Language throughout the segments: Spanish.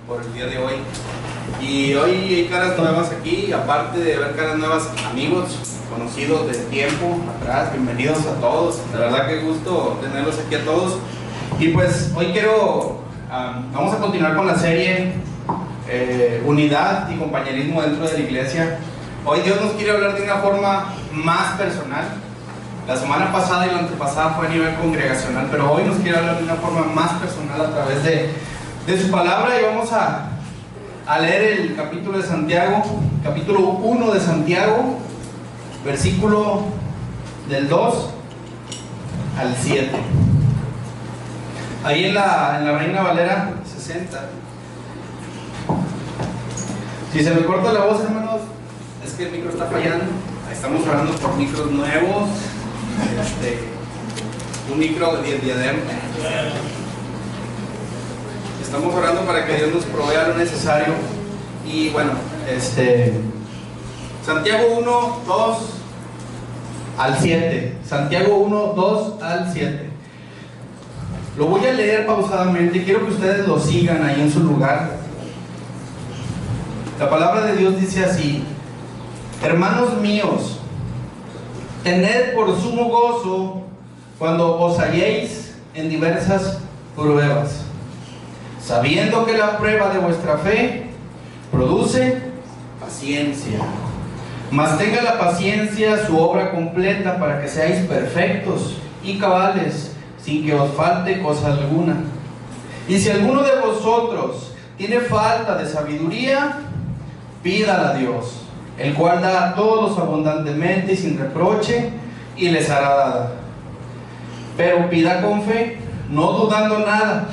por el día de hoy. Y hoy hay caras nuevas aquí, aparte de ver caras nuevas, amigos, conocidos del tiempo atrás, bienvenidos a todos. La verdad que gusto tenerlos aquí a todos. Y pues hoy vamos a continuar con la serie Unidad y Compañerismo dentro de la Iglesia. Hoy Dios nos quiere hablar de una forma más personal. La semana pasada y la antepasada fue a nivel congregacional, pero hoy nos quiere hablar de una forma más personal a través de su palabra. Y vamos a leer el capítulo de Santiago, capítulo 1 de Santiago, versículo del 2 al 7. Ahí en la Reina Valera 60. Si se me corta la voz, hermanos, es que el micro está fallando. Estamos hablando por micros nuevos, un micro de diadema. Estamos orando para que Dios nos provea lo necesario. Y bueno, Santiago 1, 2 al 7. Santiago 1, 2 al 7. Lo voy a leer pausadamente. Quiero que ustedes lo sigan ahí en su lugar. La palabra de Dios dice así: hermanos míos, tened por sumo gozo cuando os halléis en diversas pruebas, sabiendo que la prueba de vuestra fe produce paciencia. Mas tenga la paciencia su obra completa, para que seáis perfectos y cabales, sin que os falte cosa alguna. Y si alguno de vosotros tiene falta de sabiduría, pídala a Dios, el cual da a todos abundantemente y sin reproche, y les hará dada. Pero pida con fe, no dudando nada,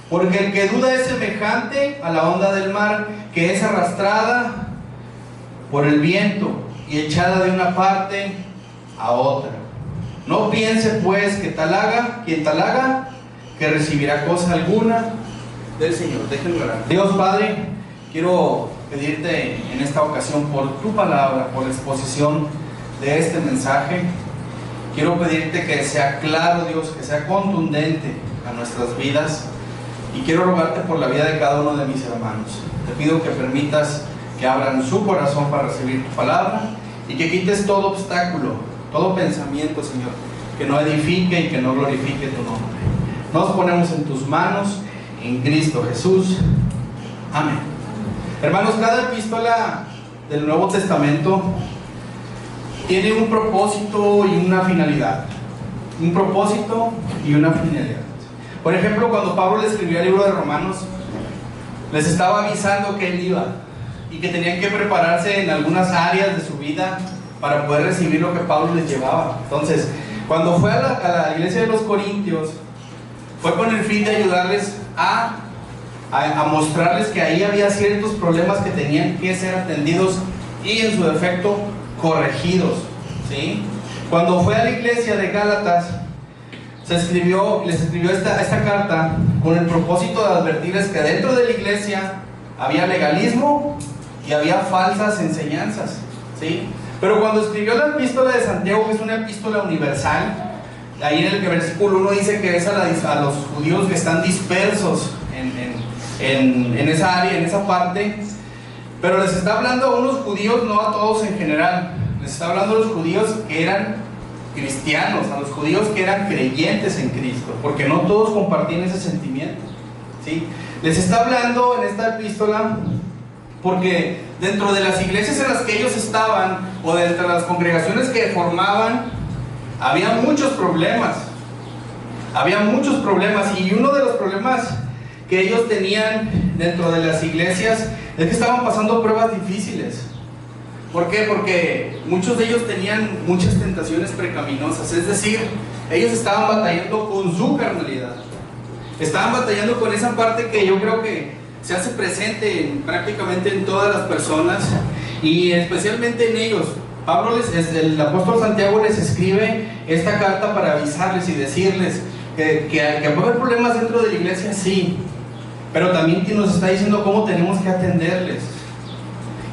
porque el que duda es semejante a la onda del mar, que es arrastrada por el viento y echada de una parte a otra. No piense pues que quien tal haga, que recibirá cosa alguna del Señor. Déjenme orar. Dios Padre, quiero pedirte en esta ocasión por tu palabra, por la exposición de este mensaje. Quiero pedirte que sea claro, Dios, que sea contundente a nuestras vidas. Y quiero rogarte por la vida de cada uno de mis hermanos. Te pido que permitas que abran su corazón para recibir tu palabra y que quites todo obstáculo, todo pensamiento, Señor, que no edifique y que no glorifique tu nombre. Nos ponemos en tus manos, en Cristo Jesús. Amén. Hermanos, cada epístola del Nuevo Testamento tiene un propósito y una finalidad. Un propósito y una finalidad. Por ejemplo, cuando Pablo le escribió el libro de Romanos, les estaba avisando que él iba y que tenían que prepararse en algunas áreas de su vida para poder recibir lo que Pablo les llevaba. Entonces, cuando fue a la iglesia de los Corintios, fue con el fin de ayudarles a mostrarles que ahí había ciertos problemas que tenían que ser atendidos y en su defecto corregidos, ¿sí? Cuando fue a la iglesia de Gálatas, les escribió esta carta con el propósito de advertirles que dentro de la iglesia había legalismo y había falsas enseñanzas, ¿sí? Pero cuando escribió la epístola de Santiago, que es una epístola universal, ahí en el versículo 1 dice que es a los judíos que están dispersos en esa área, en esa parte, pero les está hablando a unos judíos, no a todos en general. Les está hablando a los judíos que eran cristianos, a los judíos que eran creyentes en Cristo, porque no todos compartían ese sentimiento, ¿sí? Les está hablando en esta epístola porque dentro de las iglesias en las que ellos estaban, o dentro de las congregaciones que formaban, había muchos problemas. Y uno de los problemas que ellos tenían dentro de las iglesias es que estaban pasando pruebas difíciles. ¿Por qué? Porque muchos de ellos tenían muchas tentaciones pecaminosas, es decir, ellos estaban batallando con su carnalidad. Estaban batallando con esa parte que yo creo que se hace presente prácticamente en todas las personas y especialmente en ellos. El apóstol Santiago les escribe esta carta para avisarles y decirles que va a haber problemas dentro de la iglesia, sí, pero también nos está diciendo cómo tenemos que atenderles.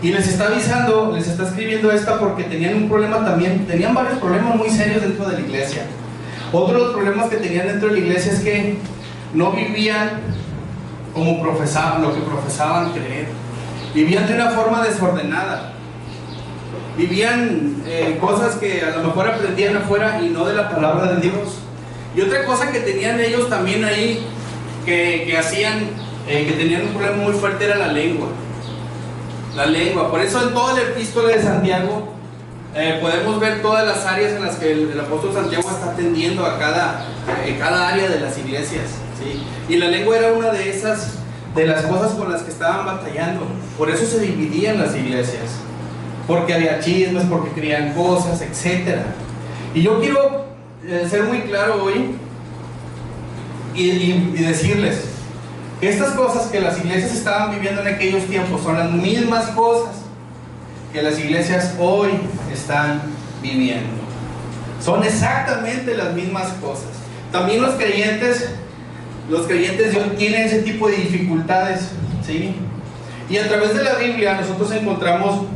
Y les está avisando, les está escribiendo esta porque tenían un problema también, tenían varios problemas muy serios dentro de la iglesia. Otro de los problemas que tenían dentro de la iglesia es que no vivían como profesaban, lo que profesaban creer. Vivían de una forma desordenada. Vivían cosas que a lo mejor aprendían afuera y no de la palabra de Dios. Y otra cosa que tenían ellos también ahí, que hacían, que tenían un problema muy fuerte, era la lengua. La lengua. Por eso en toda la epístola de Santiago podemos ver todas las áreas en las que el apóstol Santiago está atendiendo a cada área de las iglesias, ¿sí? Y la lengua era una de esas, de las cosas con las que estaban batallando. Por eso se dividían las iglesias, porque había chismes, porque creían cosas, etc. Y yo quiero ser muy claro hoy y decirles que estas cosas que las iglesias estaban viviendo en aquellos tiempos son las mismas cosas que las iglesias hoy están viviendo. Son exactamente las mismas cosas. También los creyentes tienen ese tipo de dificultades, ¿sí? Y a través de la Biblia nosotros encontramos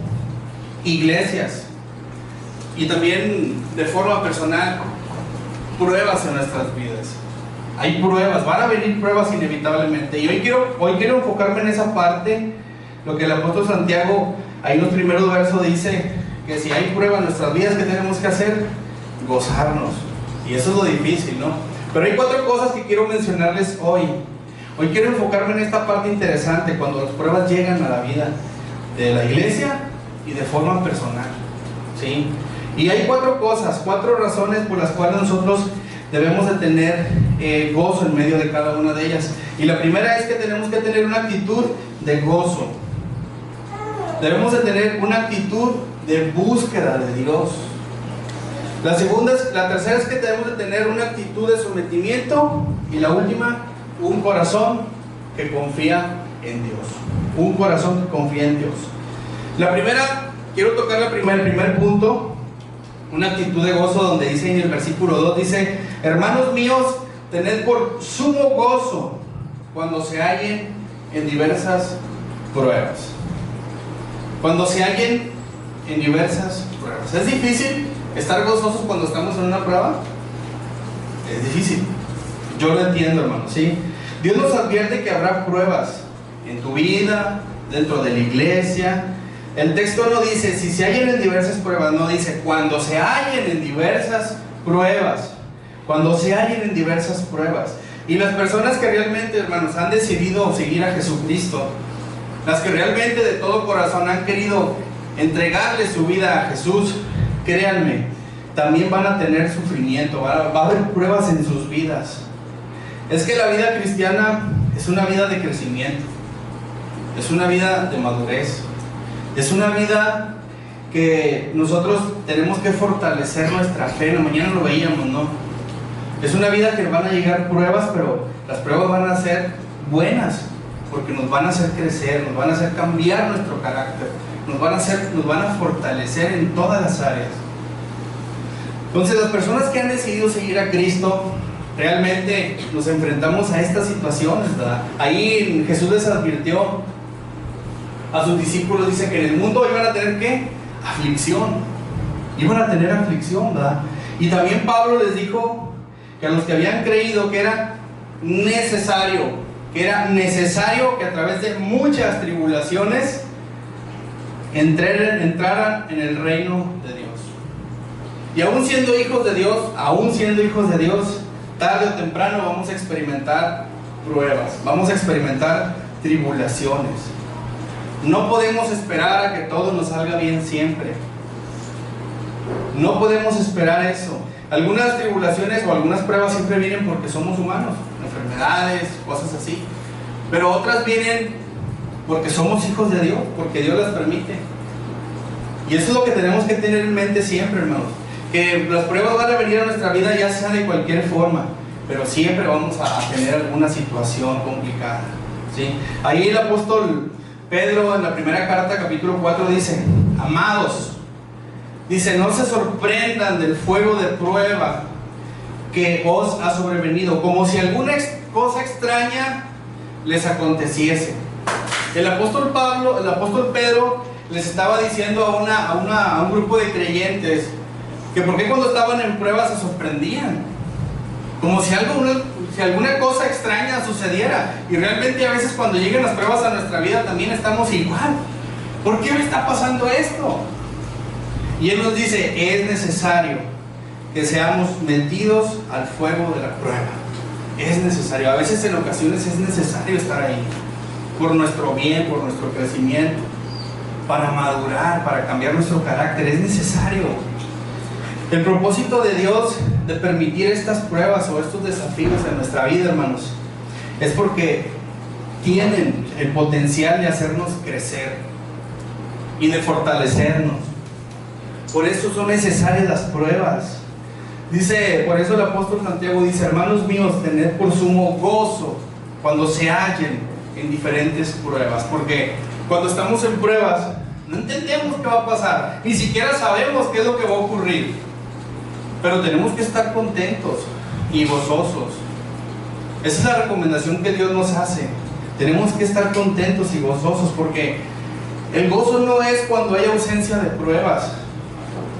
iglesias y también de forma personal pruebas en nuestras vidas. Hay pruebas, van a venir pruebas inevitablemente. Y hoy quiero enfocarme en esa parte, lo que el apóstol Santiago ahí en los primeros versos dice, que si hay pruebas en nuestras vidas, ¿qué tenemos que hacer? Gozarnos. Y eso es lo difícil, ¿no? Pero hay 4 cosas que quiero mencionarles hoy. Hoy quiero enfocarme en esta parte interesante, cuando las pruebas llegan a la vida de la iglesia y de forma personal, ¿sí? Y hay 4 cosas, 4 razones por las cuales nosotros debemos de tener gozo en medio de cada una de ellas. Y la primera es que tenemos que tener una actitud de gozo. Debemos de tener una actitud de búsqueda de Dios. La tercera es que debemos de tener una actitud de sometimiento. Y la última, un corazón que confía en Dios. Un corazón que confía en Dios. La primera, quiero tocar el primer punto, una actitud de gozo, donde dice en el versículo 2, dice: hermanos míos, tened por sumo gozo cuando se hallen en diversas pruebas. Cuando se hallen en diversas pruebas. ¿Es difícil estar gozosos cuando estamos en una prueba? Es difícil. Yo lo entiendo, hermano, ¿sí? Dios nos advierte que habrá pruebas en tu vida, dentro de la iglesia. El texto no dice si se hallen en diversas pruebas, no dice cuando se hallen en diversas pruebas. Cuando se hallen en diversas pruebas. Y las personas que realmente, hermanos, han decidido seguir a Jesucristo, las que realmente de todo corazón han querido entregarle su vida a Jesús, créanme, también van a tener sufrimiento, va a haber pruebas en sus vidas. Es que la vida cristiana es una vida de crecimiento, es una vida de madurez, es una vida que nosotros tenemos que fortalecer nuestra fe. Mañana lo veíamos, ¿no? Es una vida que van a llegar pruebas, pero las pruebas van a ser buenas, porque nos van a hacer crecer, nos van a hacer cambiar nuestro carácter, nos van a fortalecer en todas las áreas. Entonces, las personas que han decidido seguir a Cristo, realmente nos enfrentamos a estas situaciones, ¿verdad? Ahí Jesús les advirtió a sus discípulos, dice que en el mundo iban a tener ¿qué? Aflicción. Iban a tener aflicción, ¿verdad? Y también Pablo les dijo que a los que habían creído que era necesario que a través de muchas tribulaciones entraran en el reino de Dios. Y aún siendo hijos de Dios, tarde o temprano vamos a experimentar pruebas, vamos a experimentar tribulaciones. No podemos esperar a que todo nos salga bien siempre. No podemos esperar eso. Algunas tribulaciones o algunas pruebas siempre vienen porque somos humanos, enfermedades, cosas así. Pero otras vienen porque somos hijos de Dios, porque Dios las permite. Y eso es lo que tenemos que tener en mente siempre, hermanos. Que las pruebas van a venir a nuestra vida, ya sea de cualquier forma, pero siempre vamos a tener alguna situación complicada, ¿sí? Ahí el apóstol Pedro en la primera carta, capítulo 4, dice: amados, dice, no se sorprendan del fuego de prueba que os ha sobrevenido, como si alguna cosa extraña les aconteciese. El apóstol Pedro les estaba diciendo a un grupo de creyentes que por qué cuando estaban en prueba se sorprendían. Como si alguna cosa extraña sucediera. Y realmente a veces cuando llegan las pruebas a nuestra vida también estamos igual. ¿Por qué me está pasando esto? Y Él nos dice, es necesario que seamos metidos al fuego de la prueba. Es necesario. A veces, en ocasiones, es necesario estar ahí. Por nuestro bien, por nuestro crecimiento. Para madurar, para cambiar nuestro carácter. Es necesario. El propósito de Dios de permitir estas pruebas o estos desafíos en nuestra vida, hermanos, es porque tienen el potencial de hacernos crecer y de fortalecernos. Por eso son necesarias las pruebas. Dice, por eso el apóstol Santiago dice, hermanos míos, tened por sumo gozo cuando se hallen en diferentes pruebas. Porque cuando estamos en pruebas, no entendemos qué va a pasar, ni siquiera sabemos qué es lo que va a ocurrir. Pero tenemos que estar contentos y gozosos. Esa es la recomendación que Dios nos hace. Tenemos que estar contentos y gozosos, porque el gozo no es cuando hay ausencia de pruebas,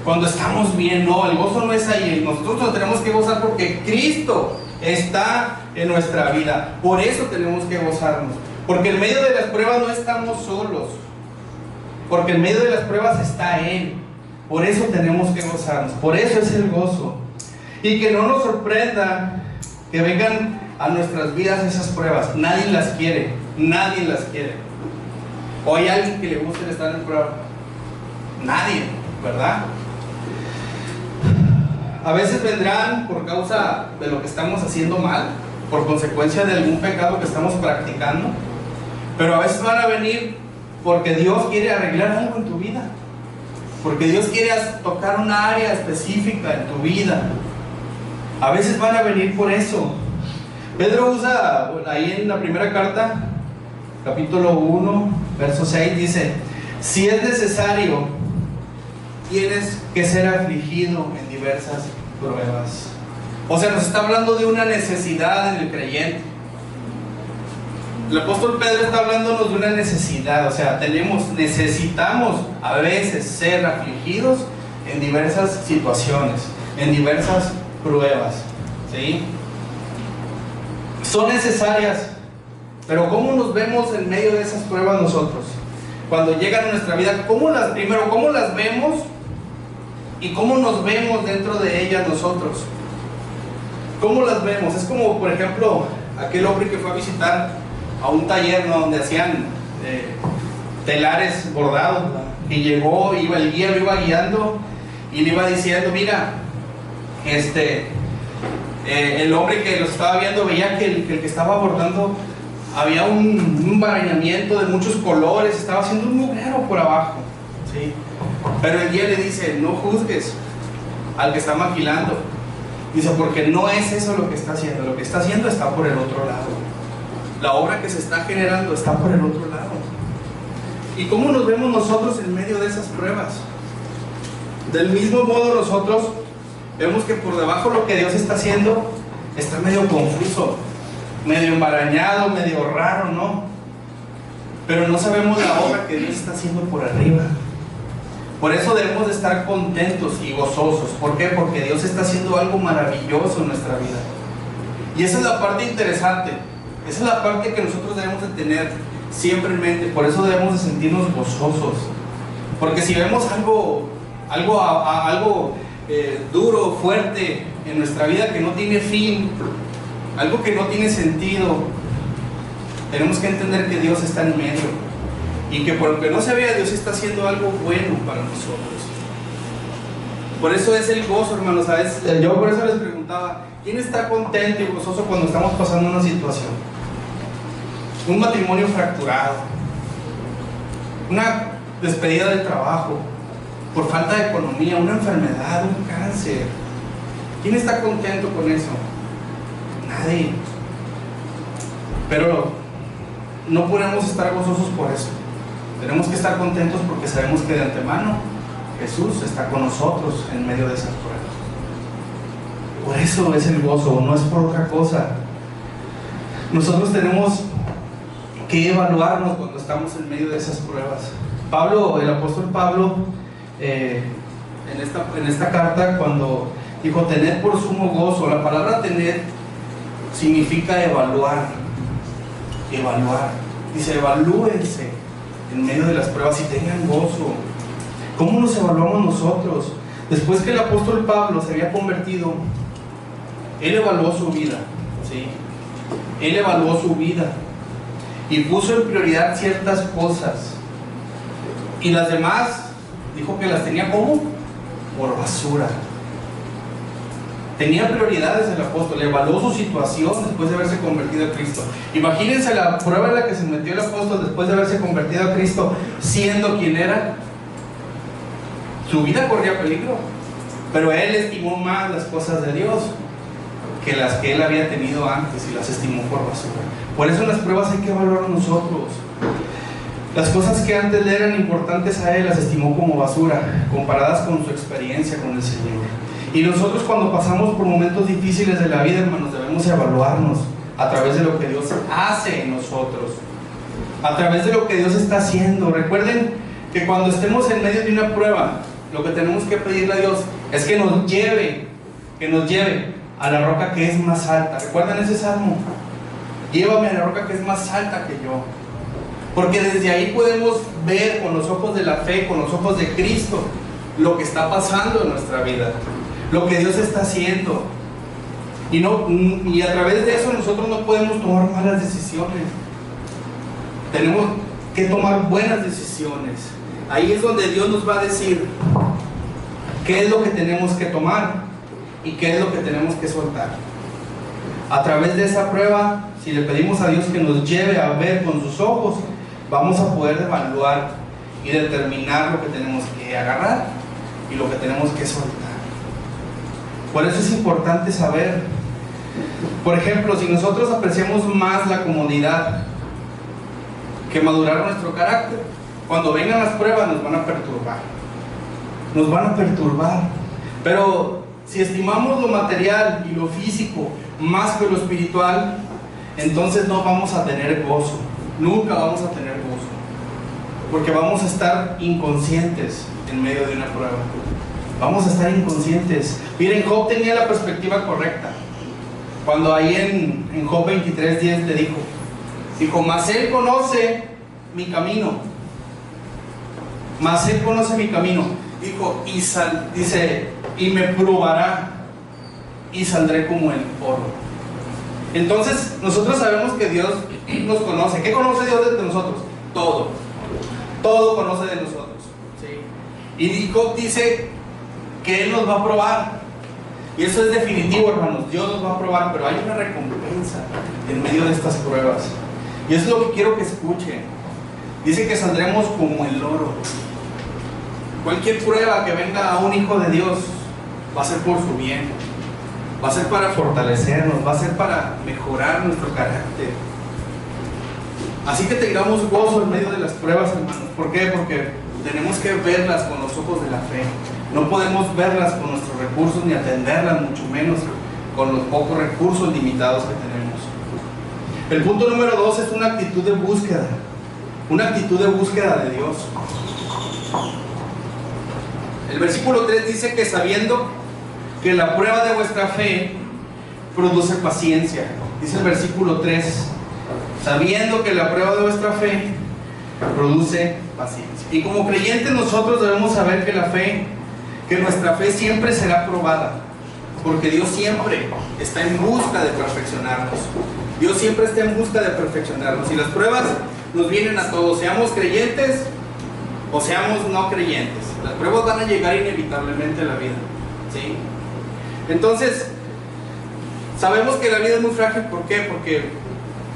cuando estamos bien. No, el gozo no es ahí. Nosotros nos tenemos que gozar porque Cristo está en nuestra vida. Por eso tenemos que gozarnos, porque en medio de las pruebas no estamos solos, porque en medio de las pruebas está Él. Por eso tenemos que gozarnos, por eso es el gozo. Y que no nos sorprenda que vengan a nuestras vidas esas pruebas. Nadie las quiere, nadie las quiere. ¿O hay alguien que le guste estar en prueba? Nadie, ¿verdad? A veces vendrán por causa de lo que estamos haciendo mal, por consecuencia de algún pecado que estamos practicando. Pero a veces van a venir porque Dios quiere arreglar algo en tu vida. Porque Dios quiere tocar una área específica en tu vida. A veces van a venir por eso. Pedro usa ahí en la primera carta, capítulo 1, verso 6, dice, si es necesario, tienes que ser afligido en diversas pruebas. O sea, nos está hablando de una necesidad en el creyente. El apóstol Pedro está hablándonos de una necesidad. O sea, necesitamos a veces ser afligidos en diversas situaciones, en diversas pruebas, ¿sí? Son necesarias. Pero ¿cómo nos vemos en medio de esas pruebas nosotros? Cuando llegan a nuestra vida, ¿cómo las vemos? ¿Y cómo nos vemos dentro de ellas nosotros? ¿Cómo las vemos? Es como, por ejemplo, aquel hombre que fue a visitar a un taller, ¿no?, donde hacían telares bordados, ¿no? Y llegó, el guía lo iba guiando y le iba diciendo, mira, el hombre que los estaba viendo veía que el que estaba bordando había un barañamiento de muchos colores, estaba haciendo un mugrero por abajo, ¿sí? Pero el guía le dice, no juzgues al que está maquilando. Dice, porque no es eso lo que está haciendo. Lo que está haciendo está por el otro lado. La obra que se está generando está por el otro lado. ¿Y cómo nos vemos nosotros en medio de esas pruebas? Del mismo modo, nosotros vemos que por debajo lo que Dios está haciendo está medio confuso, medio embarañado, medio raro, ¿no? Pero no sabemos la obra que Dios está haciendo por arriba. Por eso debemos de estar contentos y gozosos. ¿Por qué? Porque Dios está haciendo algo maravilloso en nuestra vida. Y esa es la parte interesante. Esa es la parte que nosotros debemos de tener siempre en mente. Por eso debemos de sentirnos gozosos. Porque si vemos algo duro, fuerte en nuestra vida que no tiene fin, algo que no tiene sentido, tenemos que entender que Dios está en medio. Y que por lo que no se vea, Dios está haciendo algo bueno para nosotros. Por eso es el gozo, hermanos. ¿Sabes? Yo por eso les preguntaba, ¿quién está contento y gozoso cuando estamos pasando una situación? Un matrimonio fracturado, una despedida del trabajo, por falta de economía, una enfermedad, un cáncer. ¿Quién está contento con eso? Nadie. Pero no podemos estar gozosos por eso. Tenemos que estar contentos porque sabemos que de antemano Jesús está con nosotros en medio de esas pruebas. Por eso es el gozo, no es por otra cosa. Nosotros tenemos que evaluarnos cuando estamos en medio de esas pruebas. Pablo, el apóstol Pablo, en esta carta, cuando Dijo, tened por sumo gozo. La palabra tener significa evaluar. Evaluar. Dice, evalúense en medio de las pruebas y tengan gozo. ¿Cómo nos evaluamos nosotros? Después que el apóstol Pablo se había convertido, él evaluó su vida, ¿sí? Él evaluó su vida y puso en prioridad ciertas cosas. Y las demás, dijo que las tenía como por basura. Tenía prioridades el apóstol, evaluó su situación después de haberse convertido a Cristo. Imagínense la prueba en la que se metió el apóstol después de haberse convertido a Cristo, siendo quien era. Su vida corría peligro, pero él estimó más las cosas de Dios que las que él había tenido antes y las estimó por basura. Por eso en las pruebas hay que evaluar nosotros. Las cosas que antes le eran importantes a él las estimó como basura, comparadas con su experiencia con el Señor. Y nosotros, cuando pasamos por momentos difíciles de la vida, hermanos, debemos evaluarnos a través de lo que Dios hace en nosotros, a través de lo que Dios está haciendo. Recuerden que cuando estemos en medio de una prueba, lo que tenemos que pedirle a Dios es que nos lleve a la roca que es más alta. ¿Recuerdan ese salmo? Llévame a la roca que es más alta que yo. Porque desde ahí podemos ver con los ojos de la fe, con los ojos de Cristo, lo que está pasando en nuestra vida, lo que Dios está haciendo. Y a través de eso nosotros no podemos tomar malas decisiones. Tenemos que tomar buenas decisiones. Ahí es donde Dios nos va a decir qué es lo que tenemos que tomar y qué es lo que tenemos que soltar. A través de esa prueba, si le pedimos a Dios que nos lleve a ver con sus ojos, vamos a poder evaluar y determinar lo que tenemos que agarrar y lo que tenemos que soltar. Por eso es importante saber. Por ejemplo, si nosotros apreciamos más la comodidad que madurar nuestro carácter, cuando vengan las pruebas nos van a perturbar. Nos van a perturbar. Pero si estimamos lo material y lo físico más que lo espiritual, entonces no vamos a tener gozo. Nunca vamos a tener gozo. Porque vamos a estar inconscientes en medio de una prueba. Vamos a estar inconscientes. Miren, Job tenía la perspectiva correcta. Cuando ahí en Job 23:10 le dijo, mas él conoce mi camino. Mas él conoce mi camino. Dijo, dice, y me probará y saldré como el oro. Entonces, nosotros sabemos que Dios nos conoce. ¿Qué conoce Dios de nosotros? Todo. Todo conoce de nosotros. ¿Sí? Y Job dice que Él nos va a probar. Y eso es definitivo, hermanos. Dios nos va a probar, pero hay una recompensa en medio de estas pruebas. Y eso es lo que quiero que escuchen. Dice que saldremos como el oro. Cualquier prueba que venga a un hijo de Dios va a ser por su bien. Va a ser para fortalecernos, va a ser para mejorar nuestro carácter. Así que tengamos gozo en medio de las pruebas, hermanos. ¿Por qué? Porque tenemos que verlas con los ojos de la fe. No podemos verlas con nuestros recursos ni atenderlas, mucho menos con los pocos recursos limitados que tenemos. El punto número 2 es una actitud de búsqueda. Una actitud de búsqueda de Dios. El versículo 3 dice que sabiendo que la prueba de vuestra fe produce paciencia. Dice el versículo 3, sabiendo que la prueba de vuestra fe produce paciencia. Y como creyentes nosotros debemos saber que nuestra fe siempre será probada, porque Dios siempre está en busca de perfeccionarnos. Dios siempre está en busca de perfeccionarnos. Y las pruebas nos vienen a todos, seamos creyentes o seamos no creyentes. Las pruebas van a llegar inevitablemente a la vida, ¿sí? Entonces, sabemos que la vida es muy frágil. ¿Por qué? Porque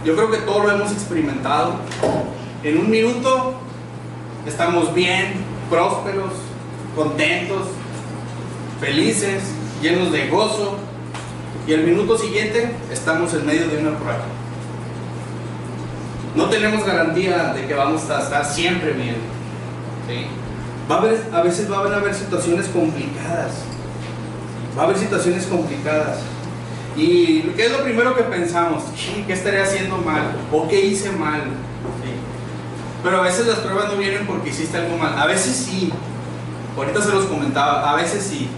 yo creo que todos lo hemos experimentado. En un minuto estamos bien, prósperos, contentos, felices, llenos de gozo, y al minuto siguiente estamos en medio de una prueba. No tenemos garantía de que vamos a estar siempre bien, ¿sí? A veces van a haber situaciones complicadas. Va a haber situaciones complicadas. ¿Y qué es lo primero que pensamos? ¿Qué estaré haciendo mal? ¿O qué hice mal? ¿Sí? Pero a veces las pruebas no vienen porque hiciste algo mal. A veces sí. Ahorita se los comentaba. A veces sí.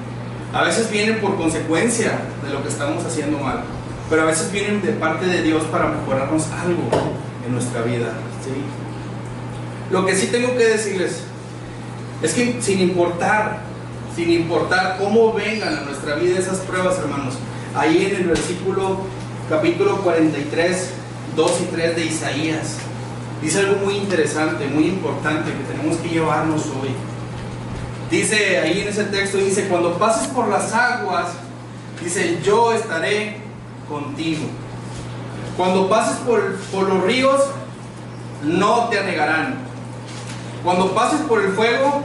A veces vienen por consecuencia de lo que estamos haciendo mal, pero a veces vienen de parte de Dios para mejorarnos algo en nuestra vida, ¿sí? Lo que sí tengo que decirles es que sin importar cómo vengan a nuestra vida esas pruebas, hermanos, ahí en el versículo capítulo 43, 2 y 3 de Isaías, dice algo muy interesante, muy importante que tenemos que llevarnos hoy. Dice ahí en ese texto, dice: cuando pases por las aguas, dice, yo estaré contigo. Cuando pases por los ríos, no te anegarán. Cuando pases por el fuego,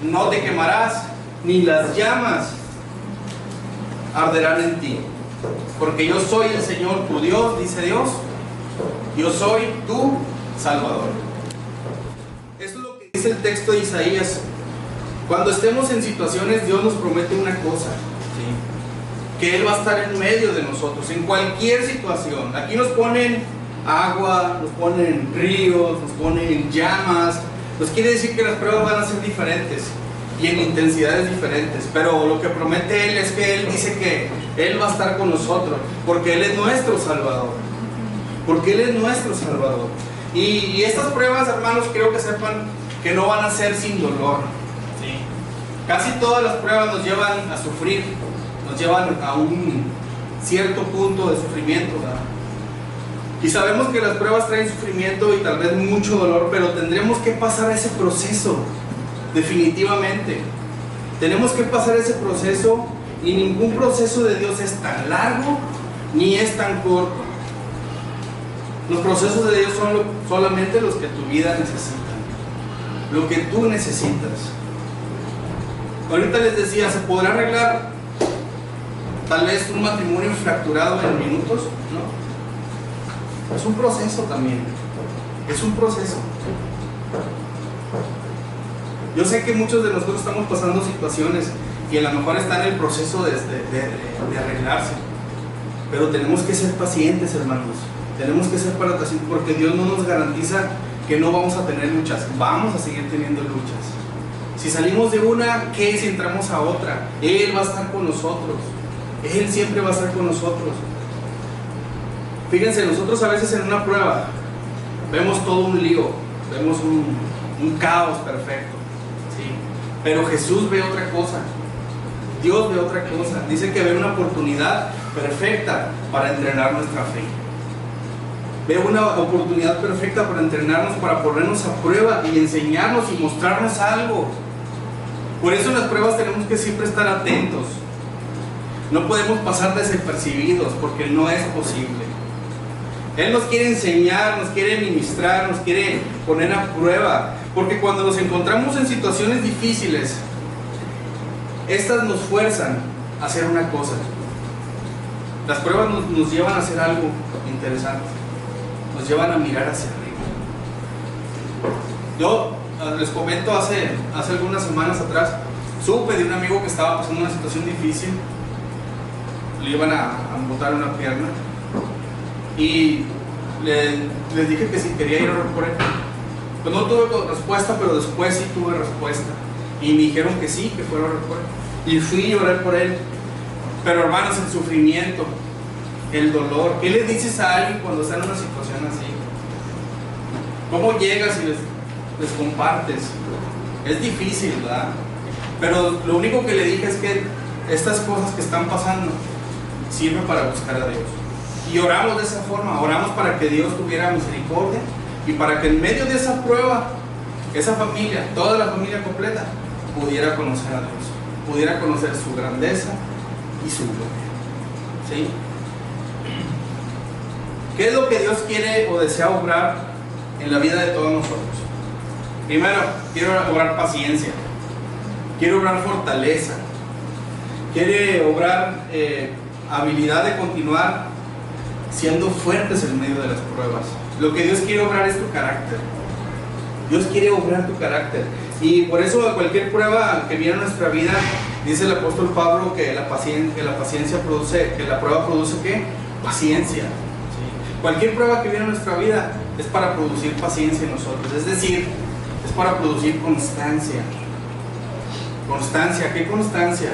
no te quemarás, ni las llamas arderán en ti. Porque yo soy el Señor tu Dios, dice Dios, yo soy tu Salvador. Eso es lo que dice el texto de Isaías. Cuando estemos en situaciones, Dios nos promete una cosa, ¿sí? Que Él va a estar en medio de nosotros, en cualquier situación. Aquí nos ponen agua, nos ponen ríos, nos ponen llamas. Nos quiere decir que las pruebas van a ser diferentes y en intensidades diferentes, pero lo que promete Él es que Él dice que Él va a estar con nosotros, porque Él es nuestro Salvador, porque Él es nuestro Salvador. Y estas pruebas, hermanos, quiero que sepan que no van a ser sin dolor, ¿sí? Casi todas las pruebas nos llevan a sufrir, nos llevan a un cierto punto de sufrimiento, ¿verdad? Y sabemos que las pruebas traen sufrimiento y tal vez mucho dolor, pero tendremos que pasar ese proceso, definitivamente. Tenemos que pasar ese proceso, y ningún proceso de Dios es tan largo ni es tan corto. Los procesos de Dios son solamente los que tu vida necesita, lo que tú necesitas. Ahorita les decía, ¿se podrá arreglar tal vez un matrimonio fracturado en minutos? ¿No? Es un proceso también, es un proceso. Yo sé que muchos de nosotros estamos pasando situaciones y a lo mejor están en el proceso de arreglarse, pero tenemos que ser pacientes, hermanos. Tenemos que ser pacientes, porque Dios no nos garantiza que no vamos a tener luchas. Vamos a seguir teniendo luchas. Si salimos de una, ¿qué si entramos a otra? Él va a estar con nosotros. Él siempre va a estar con nosotros. Fíjense, nosotros a veces en una prueba vemos todo un lío, vemos un caos perfecto, ¿sí? Pero Jesús ve otra cosa, Dios ve otra cosa. Dice que ve una oportunidad perfecta para entrenar nuestra fe. Ve una oportunidad perfecta para entrenarnos, para ponernos a prueba y enseñarnos y mostrarnos algo. Por eso en las pruebas tenemos que siempre estar atentos. No podemos pasar desapercibidos, porque no es posible. Él nos quiere enseñar, nos quiere ministrar, nos quiere poner a prueba, porque cuando nos encontramos en situaciones difíciles, estas nos fuerzan a hacer una cosa. Las pruebas nos llevan a hacer algo interesante, nos llevan a mirar hacia arriba. Yo les comento, hace algunas semanas atrás, supe de un amigo que estaba pasando una situación difícil. Le iban a amputar una pierna y les dije que si quería ir a orar por él. Pues no tuve respuesta, pero después sí tuve respuesta y me dijeron que sí, que fuera a orar por él, y fui a orar por él. Pero hermanos, el sufrimiento, el dolor, ¿qué le dices a alguien cuando está en una situación así? ¿Cómo llegas y les compartes? Es difícil, ¿verdad? Pero lo único que le dije es que estas cosas que están pasando sirven para buscar a Dios. Y oramos de esa forma, oramos para que Dios tuviera misericordia y para que en medio de esa prueba, esa familia, toda la familia completa, pudiera conocer a Dios, pudiera conocer su grandeza y su gloria. ¿Sí? ¿Qué es lo que Dios quiere o desea obrar en la vida de todos nosotros? Primero, quiero obrar paciencia, quiero obrar fortaleza, quiere obrar habilidad de continuar siendo fuertes en medio de las pruebas. Lo que Dios quiere obrar es tu carácter. Dios quiere obrar tu carácter. Y por eso a cualquier prueba que viene a nuestra vida, dice el apóstol Pablo que la paciencia produce, que la prueba produce ¿qué? Paciencia. ¿Sí? Cualquier prueba que viene a nuestra vida es para producir paciencia en nosotros. Es decir, es para producir constancia. Constancia, ¿qué constancia?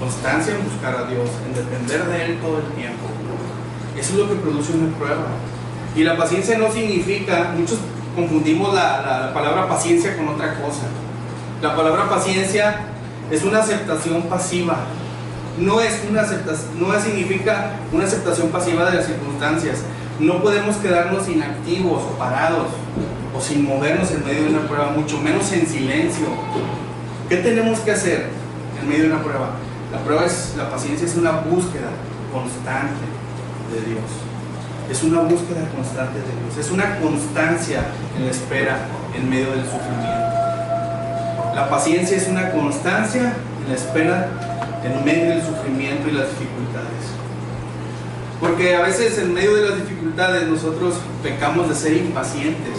constancia en buscar a Dios, en depender de Él todo el tiempo. Eso es lo que produce una prueba. Y la paciencia no significa, muchos confundimos la palabra paciencia con otra cosa. La palabra paciencia es una aceptación pasiva. No significa una aceptación pasiva de las circunstancias. No podemos quedarnos inactivos o parados o sin movernos en medio de una prueba, mucho menos en silencio. ¿Qué tenemos que hacer en medio de una prueba? La paciencia es una búsqueda constante de Dios. Es una búsqueda constante de Dios. Es una constancia en la espera en medio del sufrimiento. La paciencia es una constancia en la espera en medio del sufrimiento y las dificultades. Porque a veces en medio de las dificultades nosotros pecamos de ser impacientes.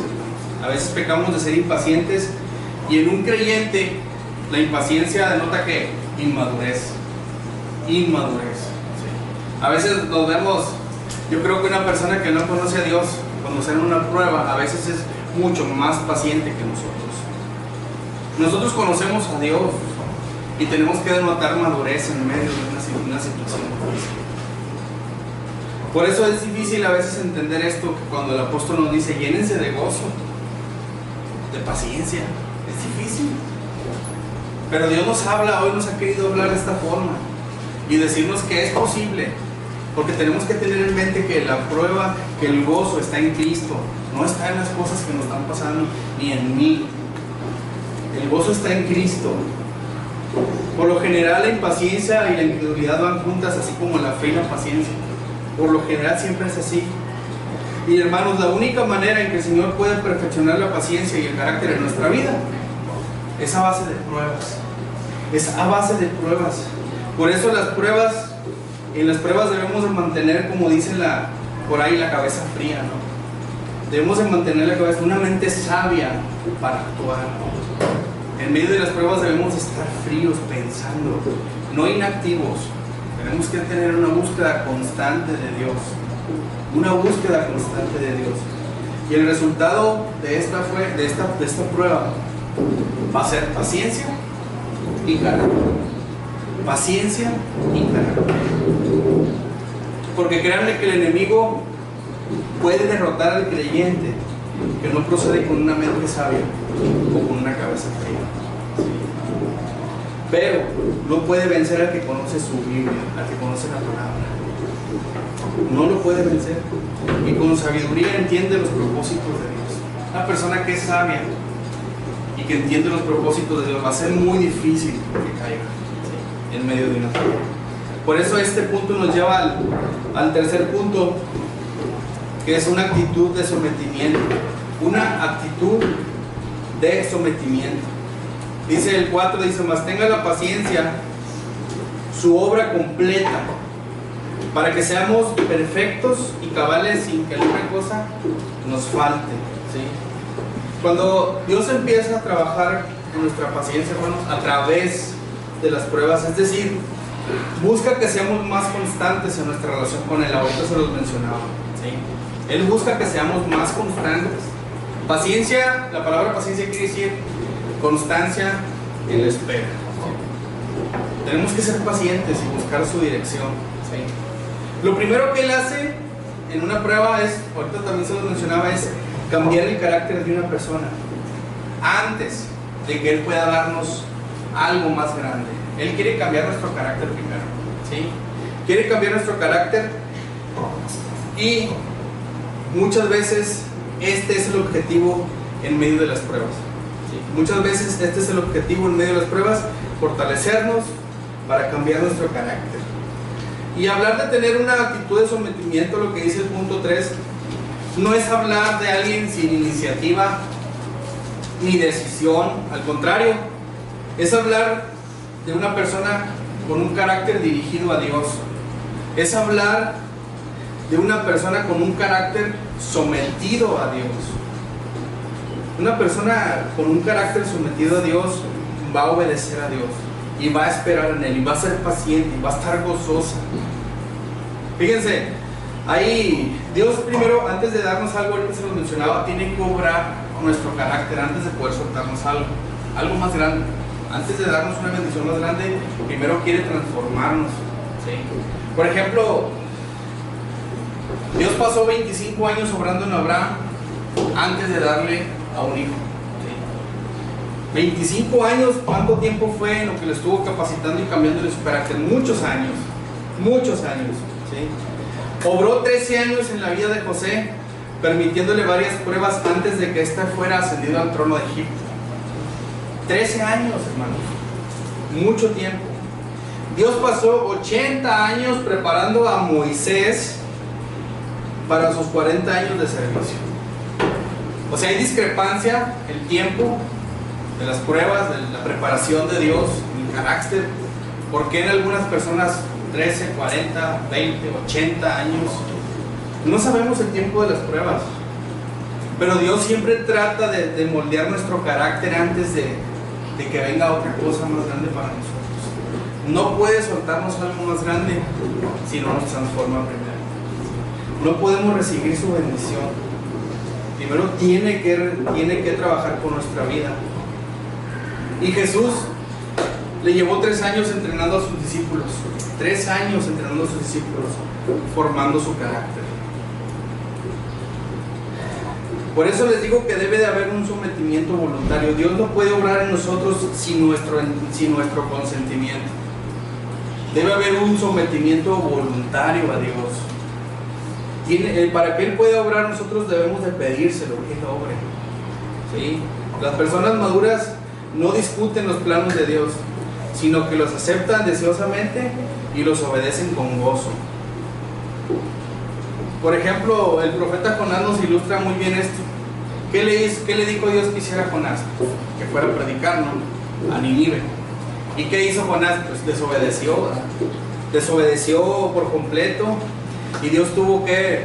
A veces pecamos de ser impacientes, y en un creyente la impaciencia denota que inmadurez. Inmadurez. Sí. A veces nos vemos, yo creo que una persona que no conoce a Dios, cuando está en una prueba, a veces es mucho más paciente que nosotros. Nosotros conocemos a Dios y tenemos que denotar madurez en medio de una situación difícil. Por eso es difícil a veces entender esto, que cuando el apóstol nos dice llénense de gozo, de paciencia, es difícil. Pero Dios nos habla, hoy nos ha querido hablar de esta forma y decirnos que es posible, porque tenemos que tener en mente que la prueba, que el gozo está en Cristo, no está en las cosas que nos están pasando ni en mí. El gozo está en Cristo. Por lo general la impaciencia y la incredulidad van juntas, así como la fe y la paciencia. Por lo general siempre es así. Y hermanos, la única manera en que el Señor puede perfeccionar la paciencia y el carácter en nuestra vida es a base de pruebas. Es a base de pruebas. Por eso en las pruebas debemos de mantener, como dice por ahí, la cabeza fría, ¿no? Debemos de mantener la cabeza, una mente sabia para actuar. En medio de las pruebas debemos estar fríos, pensando, no inactivos. Tenemos que tener una búsqueda constante de Dios. Una búsqueda constante de Dios. Y el resultado de esta prueba va a ser paciencia y carácter. Paciencia y carácter. Porque créanme que el enemigo puede derrotar al creyente que no procede con una mente sabia o con una cabeza fría. Pero no puede vencer al que conoce su Biblia, al que conoce la palabra. No lo puede vencer. Y con sabiduría entiende los propósitos de Dios. Una persona que es sabia y que entiende los propósitos de Dios, va a ser muy difícil que caiga en medio de una prueba. Por eso este punto nos lleva al tercer punto, que es una actitud de sometimiento. Una actitud de sometimiento. Dice el 4, dice, mas tenga la paciencia su obra completa, para que seamos perfectos y cabales sin que alguna cosa nos falte. ¿Sí? Cuando Dios empieza a trabajar en nuestra paciencia, hermanos, a través de las pruebas, es decir, busca que seamos más constantes en nuestra relación con Él. Ahorita se los mencionaba. ¿Sí? Él busca que seamos más constantes. Paciencia, la palabra paciencia quiere decir constancia en la espera. ¿Sí? Tenemos que ser pacientes y buscar su dirección. ¿Sí? Lo primero que Él hace en una prueba es, ahorita también se lo mencionaba, es cambiar el carácter de una persona antes de que Él pueda darnos algo más grande. Él quiere cambiar nuestro carácter primero. ¿Sí? Quiere cambiar nuestro carácter, y muchas veces este es el objetivo en medio de las pruebas. ¿Sí? Muchas veces este es el objetivo en medio de las pruebas, fortalecernos para cambiar nuestro carácter. Y hablar de tener una actitud de sometimiento, lo que dice el punto 3, no es hablar de alguien sin iniciativa ni decisión, al contrario, es hablar de una persona con un carácter dirigido a Dios. Es hablar de una persona con un carácter sometido a Dios. Una persona con un carácter sometido a Dios va a obedecer a Dios y va a esperar en Él, y va a ser paciente, y va a estar gozosa. Fíjense, ahí Dios primero, antes de darnos algo, ahorita se lo mencionaba, tiene que obrar nuestro carácter antes de poder soltarnos algo más grande. Antes de darnos una bendición más grande, primero quiere transformarnos, ¿sí? Por ejemplo, Dios pasó 25 años obrando en Abraham antes de darle a un hijo, ¿sí? 25 años, ¿cuánto tiempo fue en lo que le estuvo capacitando y cambiándole su carácter? Muchos años, ¿sí? Obró 13 años en la vida de José, permitiéndole varias pruebas antes de que éste fuera ascendido al trono de Egipto. 13 años, hermanos, mucho tiempo. Dios pasó 80 años preparando a Moisés para sus 40 años de servicio. O sea, hay discrepancia, el tiempo de las pruebas, de la preparación de Dios, el carácter. ¿Por qué en algunas personas 13, 40, 20, 80 años? No sabemos el tiempo de las pruebas, pero Dios siempre trata de moldear nuestro carácter antes de que venga otra cosa más grande para nosotros. No puede soltarnos algo más grande si no nos transforma primero. No podemos recibir su bendición. Primero tiene que trabajar con nuestra vida. Y Jesús le llevó 3 años entrenando a sus discípulos. 3 años entrenando a sus discípulos, formando su carácter. Por eso les digo que debe de haber un sometimiento voluntario. Dios no puede obrar en nosotros sin nuestro consentimiento. Debe haber un sometimiento voluntario a Dios. Para que Él pueda obrar, nosotros debemos de pedírselo, que Él obre, ¿sí? Las personas maduras no discuten los planos de Dios, sino que los aceptan deseosamente y los obedecen con gozo. Por ejemplo, el profeta Jonás nos ilustra muy bien esto. ¿Qué le dijo Dios que hiciera Jonás? Que fuera a predicar, ¿no? A Nínive. ¿Y qué hizo Jonás? Pues desobedeció, ¿verdad? Desobedeció por completo, y Dios tuvo que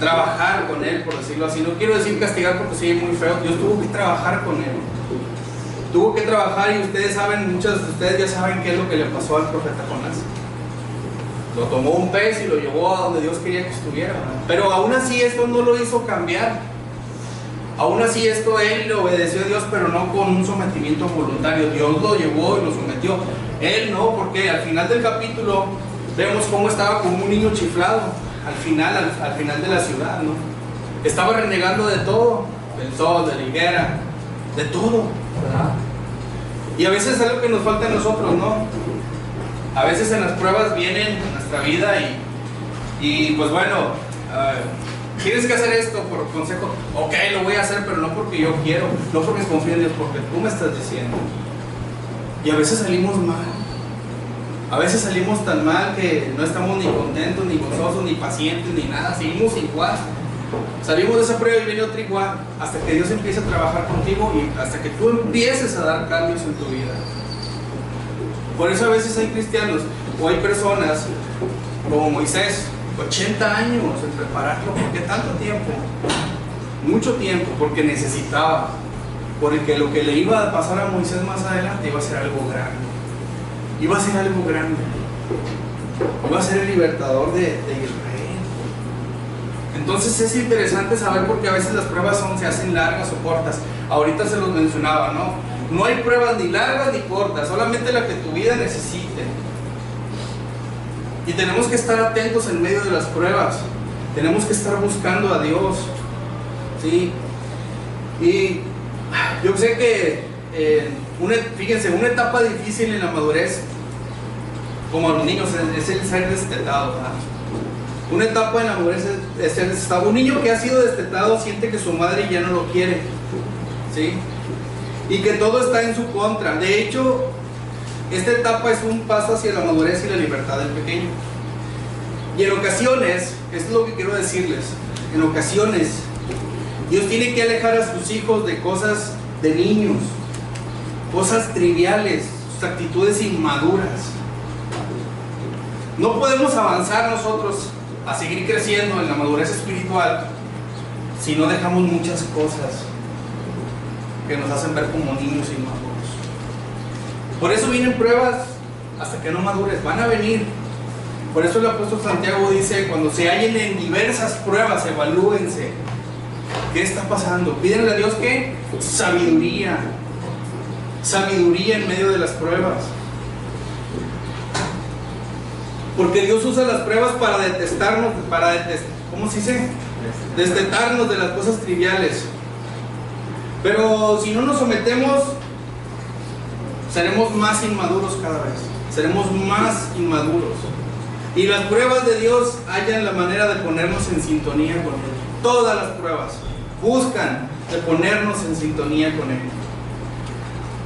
trabajar con él, por decirlo así. No quiero decir castigar porque sigue muy feo. Dios tuvo que trabajar con él. Tuvo que trabajar, y ustedes saben, muchos de ustedes ya saben qué es lo que le pasó al profeta Jonás. Lo tomó un pez y lo llevó a donde Dios quería que estuviera. Pero aún así esto no lo hizo cambiar. Aún así esto él le obedeció a Dios, pero no con un sometimiento voluntario. Dios lo llevó y lo sometió. Él no, porque al final del capítulo vemos cómo estaba como un niño chiflado. Al final de la ciudad, ¿no? Estaba renegando de todo, del sol, de la higuera, de todo, ¿verdad? Y a veces es algo que nos falta a nosotros, ¿no? A veces en las pruebas vienen a nuestra vida y pues bueno, tienes que hacer esto por consejo. Ok, lo voy a hacer, pero no porque yo quiero, no porque confío en Dios, porque tú me estás diciendo. Y a veces salimos mal. A veces salimos tan mal que no estamos ni contentos, ni gozosos, ni pacientes, ni nada. Seguimos igual. Salimos de esa prueba y viene otra igual, hasta que Dios empiece a trabajar contigo y hasta que tú empieces a dar cambios en tu vida. Por eso a veces hay cristianos o hay personas como Moisés, 80 años en prepararlo. ¿Por qué tanto tiempo? Mucho tiempo, porque necesitaba. Porque lo que le iba a pasar a Moisés más adelante iba a ser algo grande. Iba a ser algo grande. Iba a ser el libertador de Israel. Entonces es interesante saber, porque a veces las pruebas se hacen largas o cortas. Ahorita se los mencionaba, ¿no? No hay pruebas ni largas ni cortas, solamente la que tu vida necesite. Y tenemos que estar atentos en medio de las pruebas. Tenemos que estar buscando a Dios, ¿sí? Y yo sé que fíjense, una etapa difícil en la madurez, como a los niños, es el ser destetado, ¿verdad? Una etapa en la madurez es ser destetado. Un niño que ha sido destetado siente que su madre ya no lo quiere, ¿sí? Y que todo está en su contra. De hecho, esta etapa es un paso hacia la madurez y la libertad del pequeño. Y en ocasiones, esto es lo que quiero decirles, en ocasiones Dios tiene que alejar a sus hijos de cosas de niños, cosas triviales, sus actitudes inmaduras. No podemos avanzar nosotros a seguir creciendo en la madurez espiritual si no dejamos muchas cosas que nos hacen ver como niños inmaduros. Por eso vienen pruebas hasta que no madures, van a venir. Por eso el apóstol Santiago dice: cuando se hallen en diversas pruebas, evalúense. ¿Qué está pasando? Pídenle a Dios que sabiduría sabiduría en medio de las pruebas. Porque Dios usa las pruebas para detestarnos, ¿cómo se dice? Destetarnos de las cosas triviales. Pero si no nos sometemos, seremos más inmaduros cada vez. Seremos más inmaduros. Y las pruebas de Dios hallan la manera de ponernos en sintonía con Él. Todas las pruebas buscan de ponernos en sintonía con Él.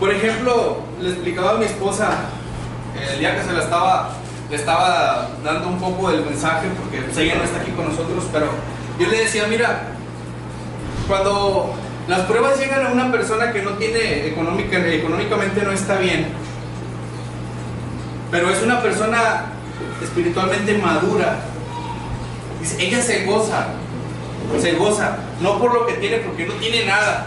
Por ejemplo, le explicaba a mi esposa el día que le estaba dando un poco del mensaje, porque pues, ella no está aquí con nosotros, pero yo le decía, mira, cuando las pruebas llegan a una persona que no tiene económicamente no está bien, pero es una persona espiritualmente madura, ella se goza, no por lo que tiene, porque no tiene nada,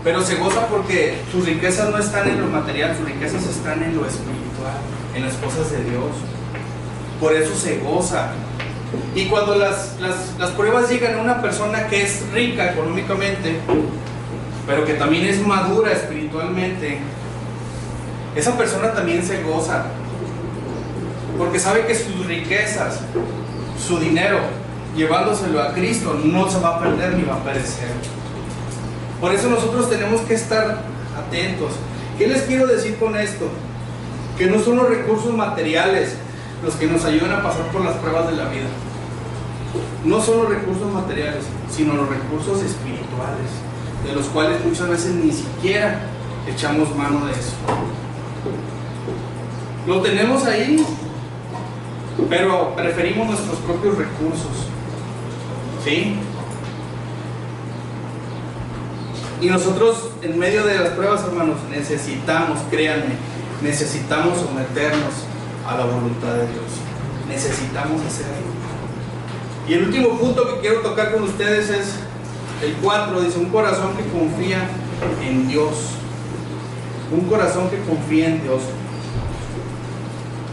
pero se goza porque sus riquezas no están en lo material, sus riquezas están en lo espiritual, en las cosas de Dios. Por eso se goza. Y cuando las pruebas llegan a una persona que es rica económicamente, pero que también es madura espiritualmente, esa persona también se goza, porque sabe que sus riquezas, su dinero, llevándoselo a Cristo, no se va a perder ni va a perecer. Por eso nosotros tenemos que estar atentos. ¿Qué les quiero decir con esto? Que no son los recursos materiales los que nos ayudan a pasar por las pruebas de la vida. No son los recursos materiales, sino los recursos espirituales, de los cuales muchas veces ni siquiera echamos mano de eso. Lo tenemos ahí, pero preferimos nuestros propios recursos, ¿sí? Y nosotros, en medio de las pruebas, hermanos, necesitamos, créanme, necesitamos someternos a la voluntad de Dios. Necesitamos hacerlo. Y el último punto que quiero tocar con ustedes es el 4. Dice, un corazón que confía en Dios. Un corazón que confía en Dios.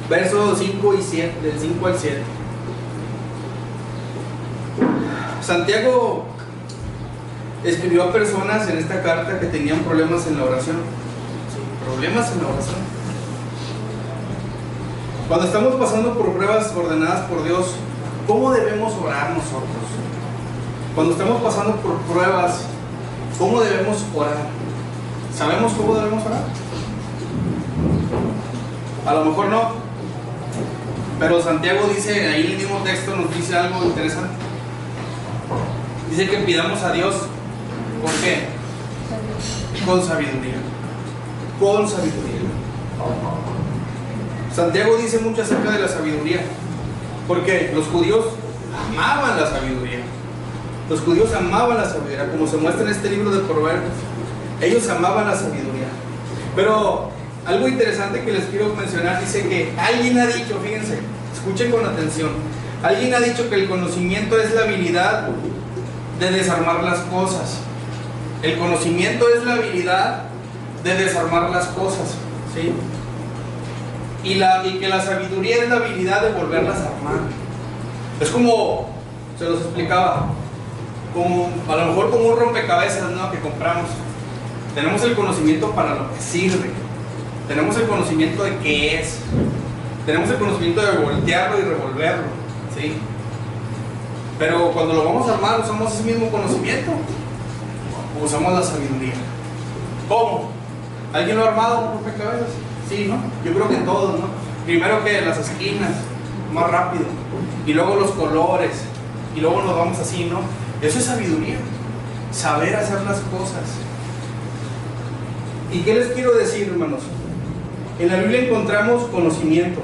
Versos 5 y 7, del 5 al 7. Santiago escribió a personas en esta carta que tenían problemas en la oración. Sí, problemas en la oración. Cuando estamos pasando por pruebas ordenadas por Dios, ¿cómo debemos orar nosotros? Cuando estamos pasando por pruebas, ¿cómo debemos orar? ¿Sabemos cómo debemos orar? A lo mejor no, pero Santiago dice, ahí en el mismo texto nos dice algo interesante. Dice que pidamos a Dios, ¿por qué? Con sabiduría. Con sabiduría. Santiago dice mucho acerca de la sabiduría, porque los judíos amaban la sabiduría. Los judíos amaban la sabiduría, como se muestra en este libro de Proverbios. Ellos amaban la sabiduría. Pero algo interesante que les quiero mencionar, dice que alguien ha dicho, fíjense, escuchen con atención, alguien ha dicho que el conocimiento es la habilidad de desarmar las cosas. El conocimiento es la habilidad de desarmar las cosas, ¿sí? Y que la sabiduría es la habilidad de volverlas a armar. Es como, se los explicaba, como, a lo mejor como un rompecabezas, ¿no?, que compramos. Tenemos el conocimiento para lo que sirve, tenemos el conocimiento de qué es, tenemos el conocimiento de voltearlo y revolverlo, ¿sí? Pero cuando lo vamos a armar, ¿usamos ese mismo conocimiento o usamos la sabiduría? ¿Cómo? ¿Alguien lo ha armado un rompecabezas? Sí, ¿no? Yo creo que todos, ¿no? Primero que las esquinas, más rápido, y luego los colores, y luego nos vamos así, ¿no? Eso es sabiduría, saber hacer las cosas. ¿Y qué les quiero decir, hermanos? En la Biblia encontramos conocimiento,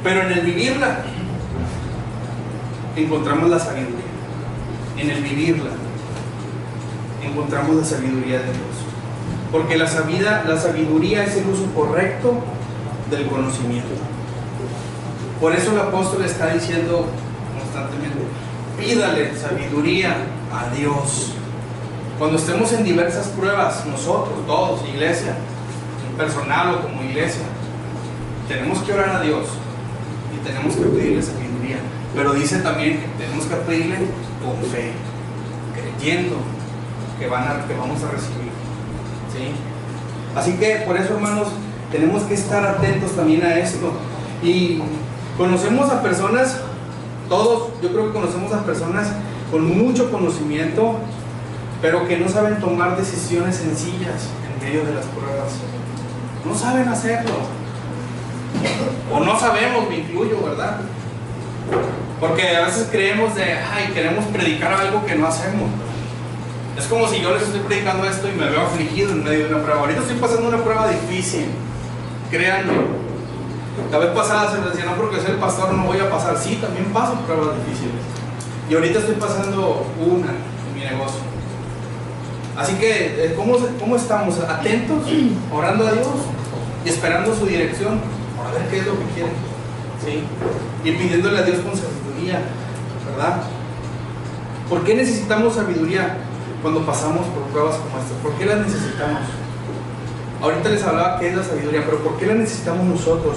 pero en el vivirla encontramos la sabiduría. En el vivirla encontramos la sabiduría de Dios. Porque la sabiduría es el uso correcto del conocimiento. Por eso el apóstol está diciendo constantemente, pídale sabiduría a Dios. Cuando estemos en diversas pruebas, nosotros, todos, iglesia, personal o como iglesia, tenemos que orar a Dios y tenemos que pedirle sabiduría. Pero dice también que tenemos que pedirle con fe, creyendo que vamos a recibir, ¿sí? Así que por eso, hermanos, tenemos que estar atentos también a esto. Y conocemos a personas, todos, yo creo que conocemos a personas con mucho conocimiento, pero que no saben tomar decisiones sencillas en medio de las pruebas. No saben hacerlo. O no sabemos, me incluyo, ¿verdad? Porque a veces creemos queremos predicar algo que no hacemos. Es como si yo les estoy predicando esto y me veo afligido en medio de una prueba. Ahorita estoy pasando una prueba difícil, créanme. La vez pasada se les decía, no porque soy el pastor no voy a pasar. Sí, también paso pruebas difíciles. Y ahorita estoy pasando una en mi negocio. Así que, ¿cómo estamos? ¿Atentos? Orando a Dios y esperando su dirección para ver qué es lo que quiere. ¿Sí? Y pidiéndole a Dios con sabiduría, ¿verdad? ¿Por qué necesitamos sabiduría cuando pasamos por pruebas como estas? ¿Por qué las necesitamos? Ahorita les hablaba qué es la sabiduría, pero ¿por qué la necesitamos nosotros?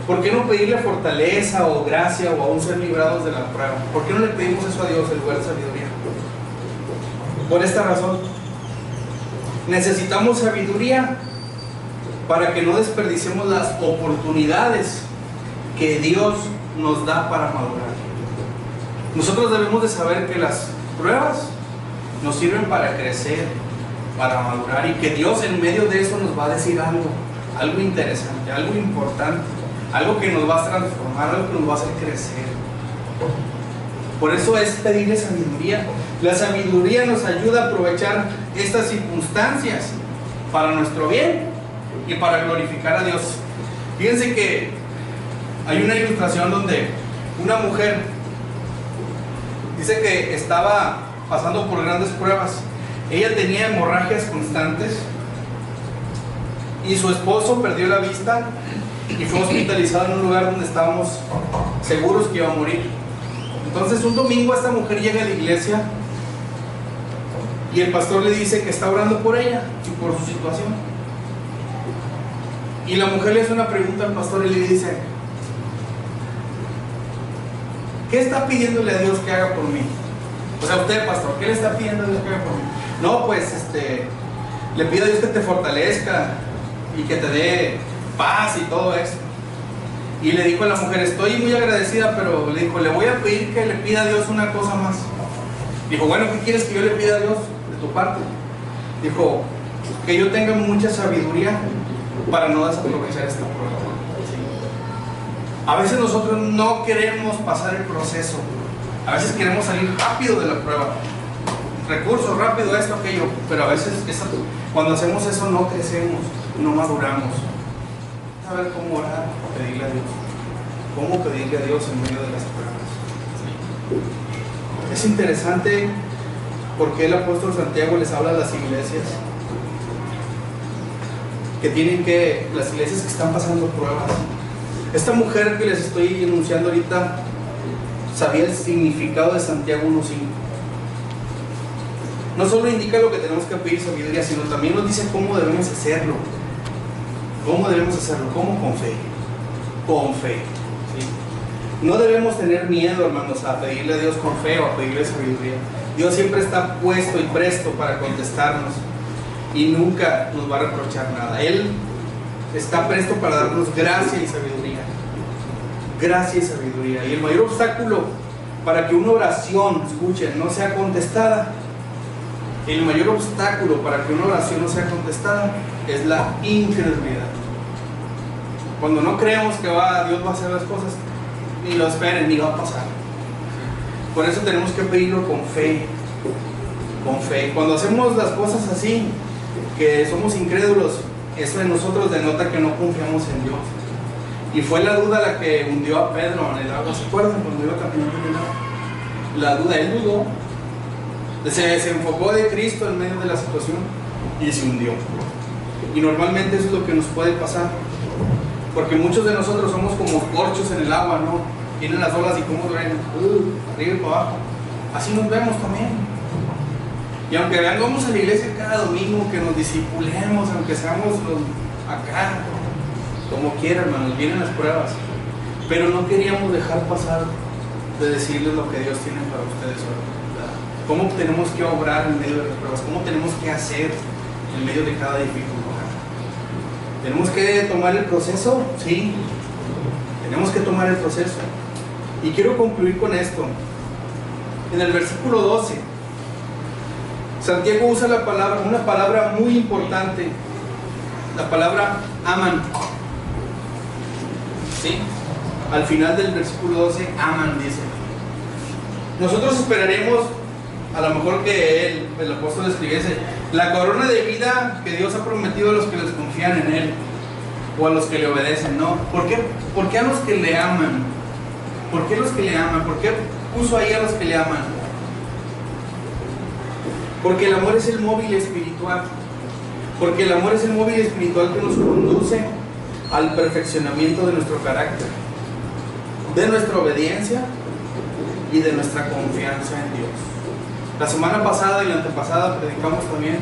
¿Por qué no pedirle fortaleza o gracia o aún ser librados de la prueba? ¿Por qué no le pedimos eso a Dios en lugar de sabiduría? Por esta razón, necesitamos sabiduría para que no desperdiciemos las oportunidades que Dios nos da para madurar. Nosotros debemos de saber que las pruebas nos sirven para crecer, para madurar, y que Dios en medio de eso nos va a decir algo interesante, algo importante, algo que nos va a transformar, algo que nos va a hacer crecer. Por eso es pedirle sabiduría. La sabiduría nos ayuda a aprovechar estas circunstancias para nuestro bien y para glorificar a Dios. Fíjense que hay una ilustración donde una mujer dice que estaba pasando por grandes pruebas. Ella tenía hemorragias constantes y su esposo perdió la vista y fue hospitalizado en un lugar donde estábamos seguros que iba a morir. Entonces un domingo esta mujer llega a la iglesia y el pastor le dice que está orando por ella y por su situación. Y la mujer le hace una pregunta al pastor y le dice: ¿qué está pidiéndole a Dios que haga por mí? O sea, usted, pastor, ¿qué le está pidiendo a Dios que haga por mí? No, pues le pido a Dios que te fortalezca y que te dé paz y todo eso. Y le dijo a la mujer: estoy muy agradecida, pero le dijo, le voy a pedir que le pida a Dios una cosa más. Dijo: bueno, ¿qué quieres que yo le pida a Dios de tu parte? Dijo: que yo tenga mucha sabiduría para no desaprovechar esta prueba. A veces nosotros no queremos pasar el proceso. A veces queremos salir rápido de la prueba. Recursos, rápido, esto, aquello. Pero a veces cuando hacemos eso no crecemos, no maduramos. Saber cómo orar, pedirle a Dios. Cómo pedirle a Dios en medio de las pruebas. Es interesante porque el apóstol Santiago les habla a las iglesias las iglesias que están pasando pruebas. Esta mujer que les estoy enunciando ahorita sabía el significado de Santiago 1:5. No solo indica lo que tenemos que pedir sabiduría, sino también nos dice cómo debemos hacerlo. ¿Cómo debemos hacerlo? ¿Cómo? Con fe. Con fe. ¿Sí? No debemos tener miedo, hermanos, a pedirle a Dios con fe o a pedirle sabiduría. Dios siempre está puesto y presto para contestarnos y nunca nos va a reprochar nada. Él está presto para darnos gracia y sabiduría. Gracia y sabiduría. Y el mayor obstáculo para que una oración, escuchen, no sea contestada, el mayor obstáculo para que una oración no sea contestada es la incredulidad. Cuando no creemos que Dios va a hacer las cosas, ni lo esperen, ni va a pasar. Por eso tenemos que pedirlo con fe. Con fe. Cuando hacemos las cosas así, que somos incrédulos, eso en nosotros denota que no confiamos en Dios. Y fue la duda la que hundió a Pedro en el agua. ¿Se acuerdan cuando iba caminando en el agua? La duda, él dudó. Se desenfocó de Cristo en medio de la situación y se hundió. Y normalmente eso es lo que nos puede pasar. Porque muchos de nosotros somos como corchos en el agua, ¿no? Vienen las olas y como duelen, arriba y para abajo. Así nos vemos también. Y aunque vengamos a la iglesia cada domingo, que nos discipulemos, aunque seamos acá, como quiera, hermanos, vienen las pruebas. Pero no queríamos dejar pasar de decirles lo que Dios tiene para ustedes hoy. Cómo tenemos que obrar en medio de las pruebas, cómo tenemos que hacer en medio de cada dificultad. Tenemos que tomar el proceso, sí, tenemos que tomar el proceso. Y quiero concluir con esto. En el versículo 12, Santiago usa una palabra muy importante, la palabra aman. ¿Sí? Al final del versículo 12, aman, dice. Nosotros esperaremos, a lo mejor que el apóstol escribiese, la corona de vida que Dios ha prometido a los que les confían en Él, o a los que le obedecen, ¿no? ¿Por qué a los que le aman? ¿Por qué los que le aman? ¿Por qué puso ahí a los que le aman? Porque el amor es el móvil espiritual. Porque el amor es el móvil espiritual que nos conduce al perfeccionamiento de nuestro carácter, de nuestra obediencia y de nuestra confianza en Dios. La semana pasada y la antepasada predicamos también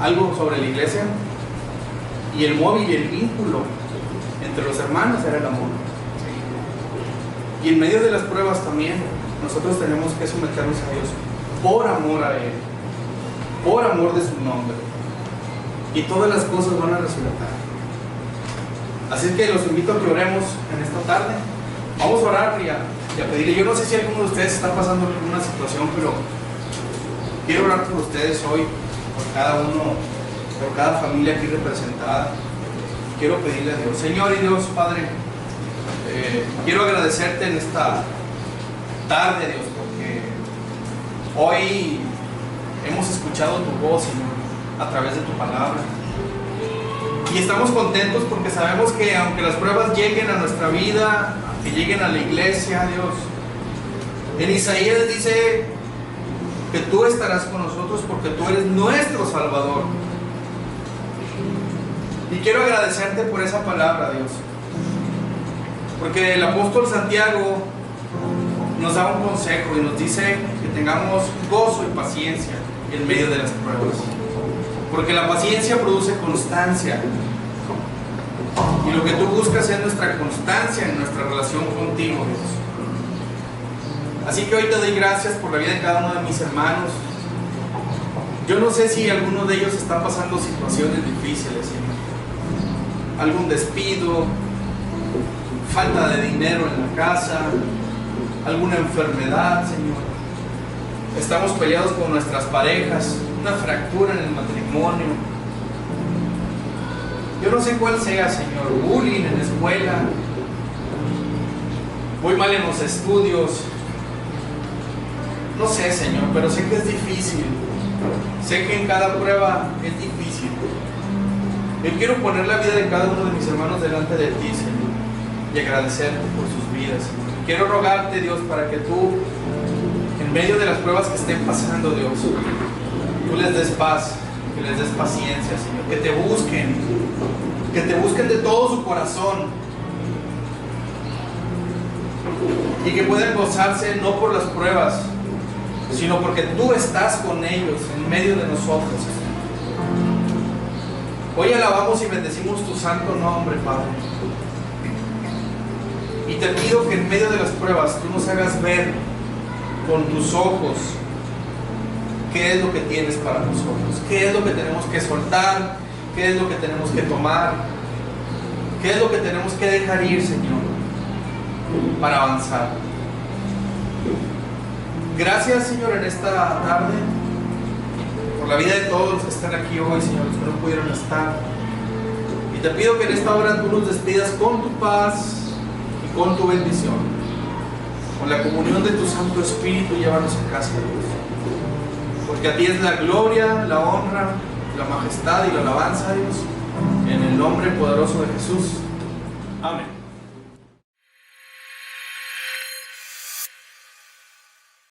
algo sobre la iglesia, y el móvil y el vínculo entre los hermanos era el amor. Y en medio de las pruebas también nosotros tenemos que someternos a Dios por amor a Él, por amor de su nombre, y todas las cosas van a resultar. Así que los invito a que oremos en esta tarde. Vamos a orar y a pedirle. Yo no sé si alguno de ustedes está pasando alguna situación, pero quiero orar por ustedes hoy, por cada uno, por cada familia aquí representada. Quiero pedirle a Dios, Señor y Dios Padre, quiero agradecerte en esta tarde, Dios, porque hoy hemos escuchado tu voz, Señor, a través de tu palabra. Y estamos contentos porque sabemos que aunque las pruebas lleguen a nuestra vida, que lleguen a la iglesia, Dios, en Isaías dice que tú estarás con nosotros porque tú eres nuestro Salvador. Y quiero agradecerte por esa palabra, Dios, porque el apóstol Santiago nos da un consejo y nos dice que tengamos gozo y paciencia en medio de las pruebas, porque la paciencia produce constancia, y lo que tú buscas es nuestra constancia en nuestra relación contigo, Dios. Así que hoy te doy gracias por la vida de cada uno de mis hermanos. Yo no sé si alguno de ellos está pasando situaciones difíciles, Señor. Algún despido, falta de dinero en la casa, alguna enfermedad, Señor. Estamos peleados con nuestras parejas, una fractura en el matrimonio. Yo no sé cuál sea, Señor, bullying en la escuela, voy mal en los estudios. No sé, Señor, pero sé que es difícil. Sé que en cada prueba es difícil. Yo quiero poner la vida de cada uno de mis hermanos delante de ti, Señor, y agradecerte por sus vidas, Señor. Quiero rogarte, Dios, para que tú, en medio de las pruebas que estén pasando, Dios, tú les des paz, que les des paciencia, Señor, que te busquen de todo su corazón, y que puedan gozarse no por las pruebas, sino porque tú estás con ellos en medio de nosotros, Señor. Hoy alabamos y bendecimos tu santo nombre, Padre, y te pido que en medio de las pruebas tú nos hagas ver con tus ojos qué es lo que tienes para nosotros, qué es lo que tenemos que soltar, qué es lo que tenemos que tomar, qué es lo que tenemos que dejar ir, Señor, para avanzar. Gracias, Señor, en esta tarde por la vida de todos los que están aquí hoy, Señor, los que no pudieron estar. Y te pido que en esta hora tú nos despidas con tu paz y con tu bendición, con la comunión de tu Santo Espíritu. Llévanos a casa, Dios, porque a ti es la gloria, la honra, la majestad y la alabanza, Dios, en el nombre poderoso de Jesús. Amén.